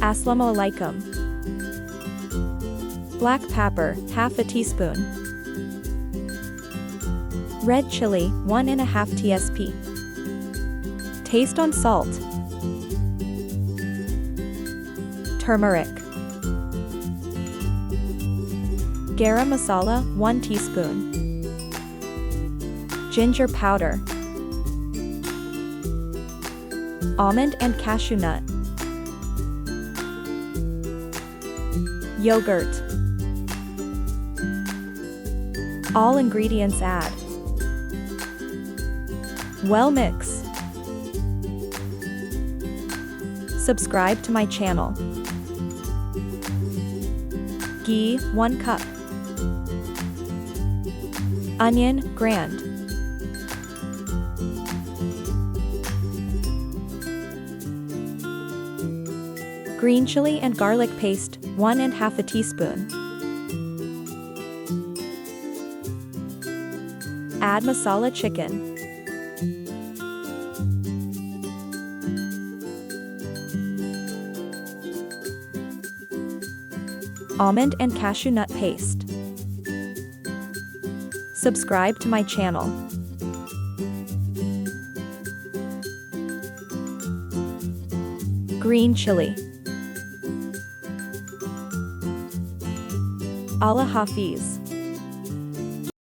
Asalamoalaikum. Black pepper, half a teaspoon. Red chili, 1½ tsp. Taste on salt. Turmeric. Garam masala, 1 teaspoon. Ginger powder. Almond and cashew nut. Yogurt. All ingredients add. Well mix. Subscribe to my channel. Ghee, 1 cup. Onion, grand. Green chili and garlic paste, 1½ teaspoon. Add masala chicken. Almond and cashew nut paste. Subscribe to my channel. Green chili. Allah Hafiz.